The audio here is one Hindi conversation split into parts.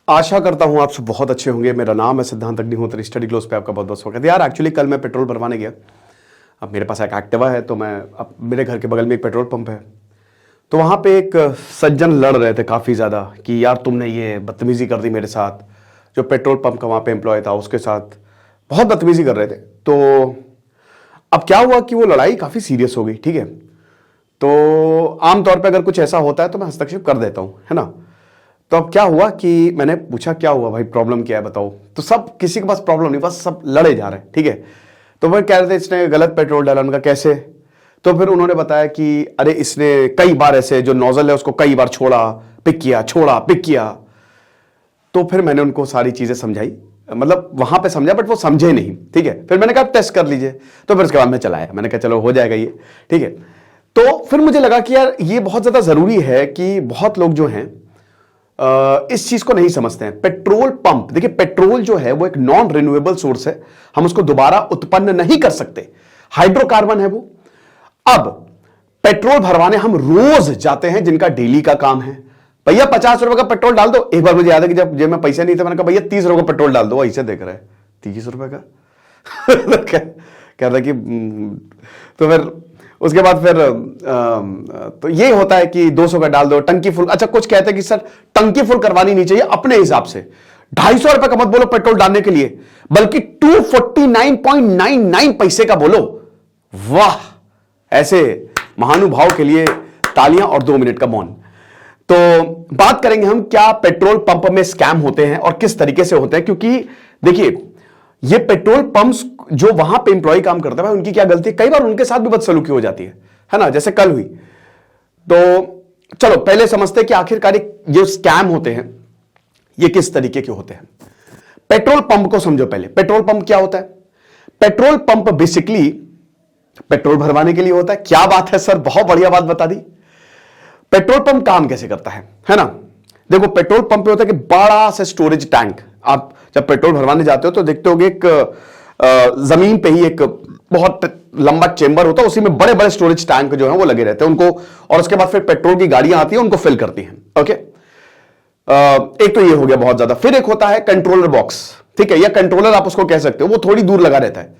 आशा करता हूं आप सब बहुत अच्छे होंगे। मेरा नाम है सिद्धांत अग्निहोत्री। स्टडी ग्लोस पे आपका बहुत बहुत स्वागत है। यार एक्चुअली कल मैं पेट्रोल भरवाने गया। अब मेरे पास एक एक्टिवा है, तो मैं अब मेरे घर के बगल में एक पेट्रोल पंप है, तो वहां पे एक सज्जन लड़ रहे थे काफ़ी ज़्यादा कि यार तुमने ये बदतमीज़ी कर दी मेरे साथ। जो पेट्रोल पंप का वहाँ पे एम्प्लॉय था उसके साथ बहुत बदतमीज़ी कर रहे थे। तो अब क्या हुआ कि वो लड़ाई काफ़ी सीरियस हो गई। ठीक है, तो आमतौर पर अगर कुछ ऐसा होता है तो मैं हस्तक्षेप कर देता हूँ, है ना। तो अब क्या हुआ कि मैंने पूछा क्या हुआ भाई, प्रॉब्लम क्या है बताओ। तो सब किसी के पास प्रॉब्लम नहीं, बस सब लड़े जा रहे हैं। ठीक है, तो वह कह रहे थे इसने गलत पेट्रोल डाला। उनका कैसे? तो फिर उन्होंने बताया कि अरे इसने कई बार ऐसे जो नोजल है उसको कई बार छोड़ा पिक किया, छोड़ा पिक किया। तो फिर मैंने उनको सारी चीजें समझाई, मतलब वहां पे समझा बट वो समझे नहीं। ठीक है, फिर मैंने कहा टेस्ट कर लीजिए। तो फिर उसके बाद मैं चलाया, मैंने कहा चलो हो जाएगा ये। ठीक है, तो फिर मुझे लगा कि यार ये बहुत ज्यादा जरूरी है कि बहुत लोग जो हैं इस चीज को नहीं समझते हैं। पेट्रोल पंप, देखिए पेट्रोल जो है वो एक नॉन रिन्यूएबल सोर्स है, हम उसको दोबारा उत्पन्न नहीं कर सकते। हाइड्रोकार्बन है वो। अब पेट्रोल भरवाने हम रोज जाते हैं, जिनका डेली का काम है, भैया 50 रुपए का पेट्रोल डाल दो। एक बार मुझे याद है कि जब मैं पैसे नहीं थे, मैंने कहा भैया 30 रुपए का पेट्रोल डाल दो। ऐसे देख रहे हैं 30 रुपए का कह रहा कि तो फिर उसके बाद फिर तो ये होता है कि 200 का डाल दो, टंकी फुल। अच्छा, कुछ कहते हैं कि सर टंकी फुल करवानी नहीं चाहिए अपने हिसाब से। 250 रुपए का मत बोलो पेट्रोल डालने के लिए, बल्कि 249.99 पैसे का बोलो। वाह, ऐसे महानुभाव के लिए तालियां और 2 मिनट का मौन। तो बात करेंगे हम क्या पेट्रोल पंप में स्कैम होते हैं और किस तरीके से होते हैं, क्योंकि देखिए ये पेट्रोल पंप्स जो वहां पे एम्प्लॉय काम करता है उनकी क्या गलती है, कई बार उनके साथ भी बदसलूकी हो जाती है ना, जैसे कल हुई। तो चलो पहले समझते हैं कि आखिरकार ये स्कैम होते हैं ये किस तरीके के होते हैं। पेट्रोल पंप को समझो पहले। पेट्रोल पंप क्या होता है? पेट्रोल पंप बेसिकली पेट्रोल भरवाने के लिए होता है। क्या बात है सर, बहुत बढ़िया बात बता दी। पेट्रोल पंप काम कैसे करता है ना। देखो पेट्रोल पंप पे होता है कि बड़ा सा स्टोरेज टैंक। आप जब पेट्रोल भरवाने जाते हो तो देखते होगे एक जमीन पे ही एक बहुत लंबा चेंबर होता है, उसी में बड़े बड़े स्टोरेज टैंक जो है वो लगे रहते हैं उनको, और उसके बाद फिर पेट्रोल की गाड़ियां आती हैं उनको फिल करती हैं। ओके, एक तो ये हो गया बहुत ज्यादा। फिर एक होता है कंट्रोलर बॉक्स, ठीक है, या कंट्रोलर आप उसको कह सकते हो, वो थोड़ी दूर लगा रहता है।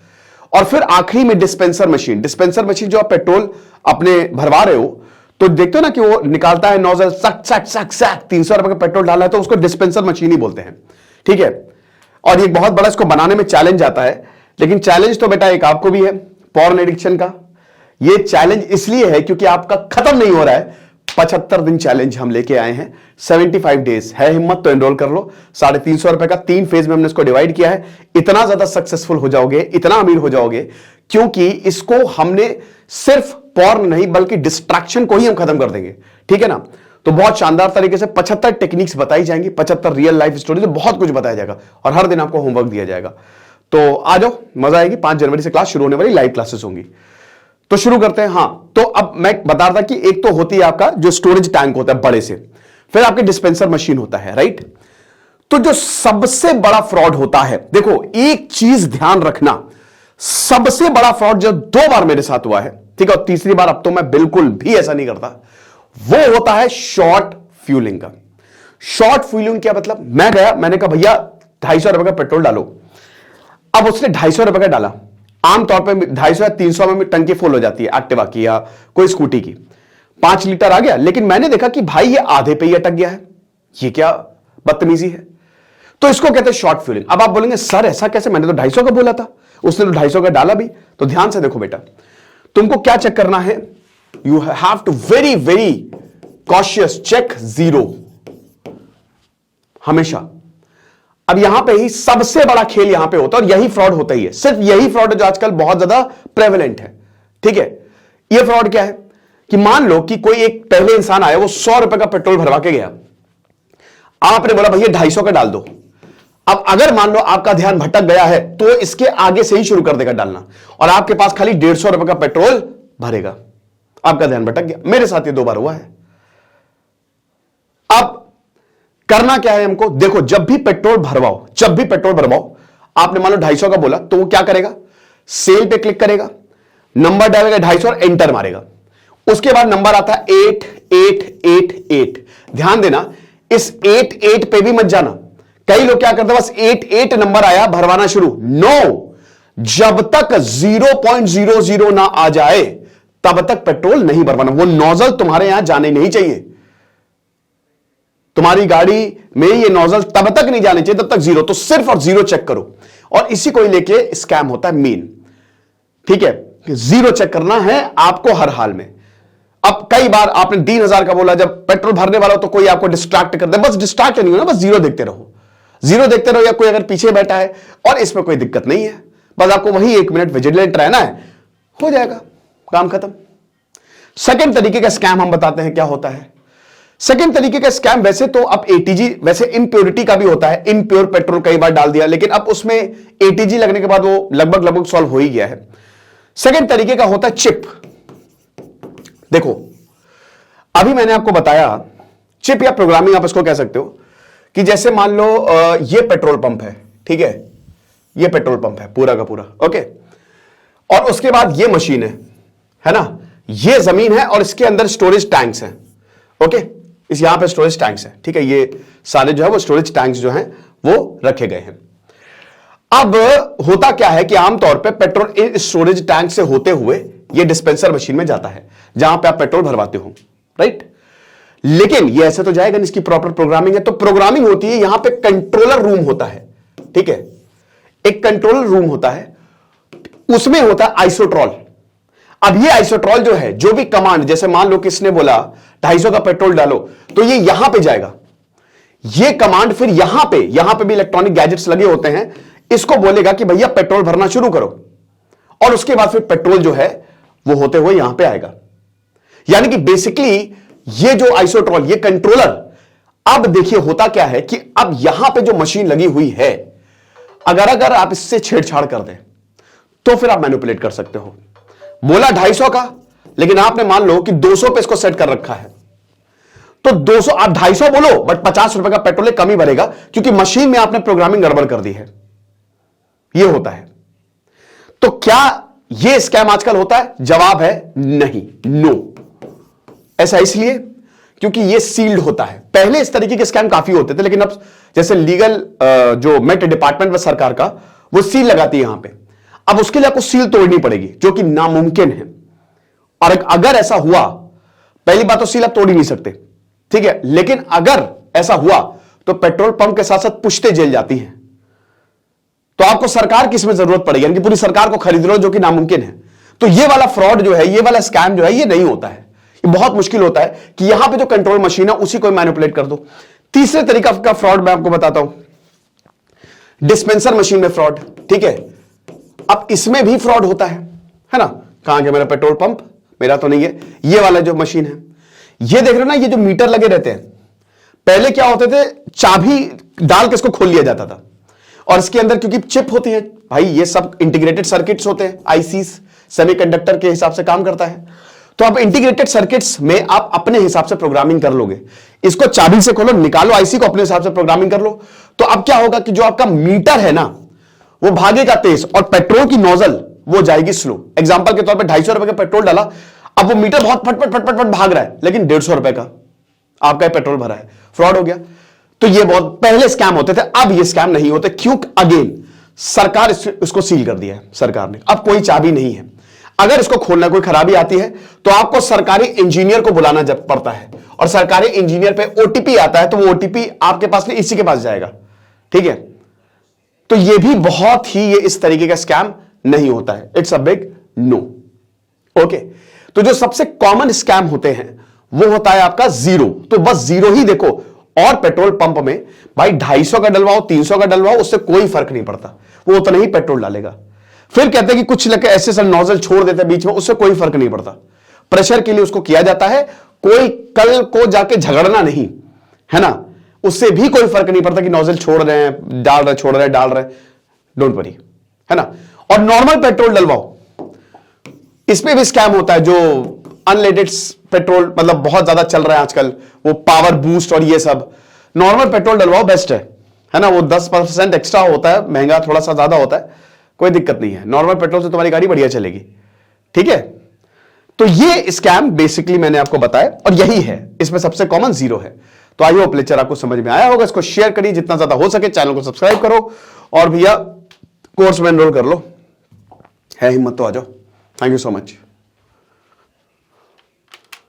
और फिर आखिरी में डिस्पेंसर मशीन। डिस्पेंसर मशीन जो आप पेट्रोल अपने भरवा रहे हो तो देखते हो ना कि वो निकालता है नोजल, सक सक सक सक। 300 रुपए का पेट्रोल डाला है तो उसको डिस्पेंसर मशीन ही बोलते हैं। ठीक है, और ये बहुत बड़ा, इसको बनाने में चैलेंज आता है। लेकिन चैलेंज तो बेटा एक आपको भी है, पॉर्न एडिक्शन का। ये चैलेंज इसलिए है क्योंकि आपका खत्म नहीं हो रहा है। 75 दिन चैलेंज हम लेके आए हैं, 75 डेज है। हिम्मत तो एनरोल कर लो। 350 रुपए का 3 फेज में हमने इसको डिवाइड किया है। इतना ज्यादा सक्सेसफुल हो जाओगे, इतना अमीर हो जाओगे, क्योंकि इसको हमने सिर्फ पॉर्न नहीं बल्कि डिस्ट्रैक्शन को ही हम खत्म कर देंगे। ठीक है ना। तो बहुत शानदार तरीके से 75 टेक्निक्स बताई जाएंगी, 75 रियल लाइफ स्टोरीज, बहुत कुछ बताया जाएगा और हर दिन आपको होमवर्क दिया जाएगा। तो आ जाओ, मजा आएगी। 5 जनवरी से क्लास शुरू होने वाली, लाइव क्लासेस होंगी। तो शुरू करते हैं। हां, तो अब मैं बता रहा था कि एक तो होती है आपका जो स्टोरेज टैंक होता है बड़े से, फिर आपके डिस्पेंसर मशीन होता है, राइट। तो जो सबसे बड़ा फ्रॉड होता है, देखो एक चीज ध्यान रखना, सबसे बड़ा फ्रॉड जो 2 बार मेरे साथ हुआ है, ठीक है, और तीसरी बार अब तो मैं बिल्कुल भी ऐसा नहीं करता, वो होता है शॉर्ट फ्यूलिंग का। शॉर्ट फ्यूलिंग क्या मतलब? मैं गया, मैंने कहा भैया 250 रुपए का पेट्रोल डालो। अब उसने 250 रुपए का डाला। आमतौर पे 250 या 300 में टंकी फुल हो जाती है एक्टिवा की या कोई स्कूटी की। 5 लीटर आ गया, लेकिन मैंने देखा कि भाई ये आधे पे ही अटक गया है। ये क्या बदतमीजी है। तो इसको कहते हैं शॉर्ट फ्यूलिंग। अब आप बोलेंगे सर ऐसा कैसे, मैंने तो 250 का बोला था, उसने तो 250 का डाला भी। तो ध्यान से देखो बेटा, तुमको क्या चेक करना है, you have to very very cautious check zero हमेशा। अब यहां पे ही सबसे बड़ा खेल यहां पे होता है और यही फ्रॉड होता ही है। सिर्फ यही फ्रॉड है जो आजकल बहुत ज्यादा प्रेवलेंट है। ठीक है, यह फ्रॉड क्या है कि मान लो कि कोई एक पहले इंसान आया, वो 100 रुपए का पेट्रोल भरवा के गया। आपने बोला भैया 250 का डाल दो। अब अगर मान लो आपका ध्यान भटक गया है तो इसके आगे से ही शुरू कर देगा डालना, और आपके पास खाली 150 रुपए का पेट्रोल भरेगा। आपका ध्यान भटक गया। मेरे साथ ये 2 बार हुआ है। अब करना क्या है हमको, देखो जब भी पेट्रोल भरवाओ, आपने मान लो 250 का बोला तो वो क्या करेगा, सेल पे क्लिक करेगा, नंबर डालेगा 250 और एंटर मारेगा। उसके बाद नंबर आता है 8888। ध्यान देना, इस 88 पे भी मत जाना, कई लोग क्या करते हैं, बस 8 नंबर आया भरवाना शुरू। नो, जब तक 0.00 ना आ जाए तब तक पेट्रोल नहीं भरवाना। वो नोजल तुम्हारे यहां जाने नहीं चाहिए, तुम्हारी गाड़ी में ये नोजल तब तक नहीं जाने चाहिए तब तक जीरो। तो सिर्फ और जीरो चेक करो, और इसी को लेके स्कैम होता है मेन। ठीक है, जीरो चेक करना है आपको हर हाल में। अब कई बार आपने 3000 का बोला, जब पेट्रोल भरने वाला हो तो कोई आपको डिस्ट्रैक्ट कर दे, बस डिस्ट्रैक्ट नहीं होना, बस जीरो देखते रहो, जीरो देखते रहो। या कोई अगर पीछे बैठा है और इसमें कोई दिक्कत नहीं है, बस आपको वही 1 मिनट विजिलेंट रहना है, हो जाएगा काम खत्म। सेकंड तरीके का स्कैम हम बताते हैं क्या होता है। सेकंड तरीके का स्कैम, वैसे तो अब एटीजी, वैसे इम्प्योरिटी का भी होता है, इम्प्योर पेट्रोल कई बार डाल दिया, लेकिन अब उसमें एटीजी लगने के बाद वो लगभग सॉल्व हो ही गया है। सेकंड तरीके का होता है चिप। देखो, अभी मैंने आपको बताया चिप या प्रोग्रामिंग आप इसको कह सकते हो, कि जैसे मान लो ये पेट्रोल पंप है, ठीक है, ये पेट्रोल पंप है पूरा का पूरा, ओके, और उसके बाद ये मशीन है ना, ये जमीन है और इसके अंदर स्टोरेज टैंक्स हैं, ओके, इस यहां पे स्टोरेज टैंक्स हैं, ठीक है, ये सारे जो है वो स्टोरेज टैंक्स जो हैं वो रखे गए हैं। अब होता क्या है कि आमतौर पे पेट्रोल इन स्टोरेज टैंक से होते हुए ये डिस्पेंसर मशीन में जाता है जहां पे आप पेट्रोल भरवाते हो, राइट। लेकिन ये ऐसे तो जाएगा नहीं, इसकी प्रॉपर प्रोग्रामिंग है। तो प्रोग्रामिंग होती है, यहां पे कंट्रोलर रूम होता है, ठीक है, एक कंट्रोलर रूम होता है, उसमें होता है आइसोट्रॉल। अब ये आइसोट्रॉल जो है, जो भी कमांड, जैसे मान लो किसने बोला 250 का पेट्रोल डालो, तो ये यहां पे जाएगा, ये कमांड फिर यहां पे भी इलेक्ट्रॉनिक गैजेट्स लगे होते हैं, इसको बोलेगा कि भैया पेट्रोल भरना शुरू करो, और उसके बाद फिर पेट्रोल जो है वो होते हुए यहां पे आएगा। यानी कि बेसिकली ये जो आइसोट्रॉल, ये कंट्रोलर, अब देखिए होता क्या है कि अब यहां पे जो मशीन लगी हुई है, अगर आप इससे छेड़छाड़ कर दें तो फिर आप मैनिपुलेट कर सकते हो। बोला 250 का, लेकिन आपने मान लो कि 200 पे इसको सेट कर रखा है, तो 200, आप 250 बोलो बट 50 रुपए का पेट्रोल कम ही भरेगा, क्योंकि मशीन में आपने प्रोग्रामिंग गड़बड़ कर दी है। यह होता है। तो क्या यह स्कैम आजकल होता है? जवाब है नहीं, नो। ऐसा इसलिए क्योंकि यह सील्ड होता है। पहले इस तरीके के स्कैम काफी होते थे, लेकिन अब जैसे लीगल जो मेट डिपार्टमेंट व सरकार का, वो सील लगाती है यहां पे। अब उसके लिए आपको सील तोड़नी पड़ेगी, जो कि नामुमकिन है। और अगर ऐसा हुआ, पहली बात तो सील आप तोड़ ही नहीं सकते, ठीक है, लेकिन अगर ऐसा हुआ तो पेट्रोल पंप के साथ साथ पुश्ते जेल जाती हैं। तो आपको सरकार की इसमें जरूरत पड़ेगी, यानी कि पूरी सरकार को खरीद लो, जो कि नामुमकिन है। तो ये वाला फ्रॉड जो है, ये वाला स्कैम जो है, ये नहीं होता है। ये बहुत मुश्किल होता है कि यहां पे जो कंट्रोल मशीन है उसी को मैनिपुलेट कर दो। तीसरे तरीका का फ्रॉड मैं आपको बताता हूं, डिस्पेंसर मशीन में फ्रॉड, ठीक है। अब इसमें भी फ्रॉड होता है ना। कहां गया मेरा पेट्रोल पंप? मेरा तो नहीं है, ये वाला जो मशीन है, ये देख रहे हो ना, ये जो मीटर लगे रहते हैं, पहले क्या होते थे, चाबी डाल के इसको खोल लिया जाता था, और इसके अंदर क्योंकि चिप होती है भाई, ये सब इंटीग्रेटेड सर्किट्स होते हैं, आईसीस, सेमीकंडक्टर के हिसाब से काम करता है। तो अब इंटीग्रेटेड सर्किट्स में आप अपने हिसाब से प्रोग्रामिंग कर लोगे। इसको चाबी से खोलो, निकालो आईसी को, अपने हिसाब से प्रोग्रामिंग कर लो। तो अब क्या होगा कि जो आपका मीटर है ना, वो भागेगा तेज, और पेट्रोल की नोजल वो जाएगी स्लो। एग्जांपल के तौर पे 250 रुपए का पेट्रोल डाला, अब वो मीटर बहुत फटफट फटफट फट भाग रहा है, लेकिन 150 रुपए का आपका पेट्रोल भरा है, फ्रॉड हो गया। तो ये बहुत पहले स्कैम होते थे, अब ये स्कैम नहीं होते। क्यों? अगेन सरकार इसको सील कर दिया है, सरकार ने। अब कोई चाबी नहीं है, अगर इसको खोलना कोई खराबी आती है तो आपको सरकारी इंजीनियर को बुलाना जब पड़ता है, और सरकारी इंजीनियर पे ओटीपी आता है, तो वो ओटीपी आपके पास नहीं, इसी के पास जाएगा, ठीक है। तो ये भी बहुत ही, ये इस तरीके का स्कैम नहीं होता है। It's a big no, okay. तो जो सबसे कॉमन स्कैम होते हैं वो होता है आपका जीरो। तो बस जीरो ही देखो, और पेट्रोल पंप में भाई 250 का डलवाओ, 300 का डलवाओ, उससे कोई फर्क नहीं पड़ता, वो उतना ही पेट्रोल डालेगा। फिर कहते हैं कि कुछ लगे ऐसे सब नोजल छोड़ देते हैं बीच में, उससे कोई फर्क नहीं पड़ता। प्रेशर के लिए उसको किया जाता है, कोई कल को जाके झगड़ना नहीं है ना, उससे भी कोई फर्क नहीं पड़ता कि नोजल छोड़ रहे हैं, डाल रहे, छोड़ रहे, डाल रहे, डोंट वरी, है ना। और नॉर्मल पेट्रोल डलवाओ, इसमें भी स्कैम होता है। जो अनलेटेड पेट्रोल मतलब बहुत ज्यादा चल रहा है आजकल, वो पावर बूस्ट और ये सब, नॉर्मल पेट्रोल डलवाओ, बेस्ट है ना। वो 10% एक्स्ट्रा होता है, महंगा थोड़ा सा ज्यादा होता है, कोई दिक्कत नहीं है। नॉर्मल पेट्रोल से तुम्हारी गाड़ी बढ़िया चलेगी, ठीक है। तो ये स्कैम बेसिकली मैंने आपको बताया, और यही है, इसमें सबसे कॉमन जीरो है। तो आई होप लेक्चर आपको समझ में आया होगा। इसको शेयर करिए जितना ज्यादा हो सके, चैनल को सब्सक्राइब करो और भैया कोर्स में एनरोल कर लो। है हिम्मत तो आ जाओ। Thank you so much.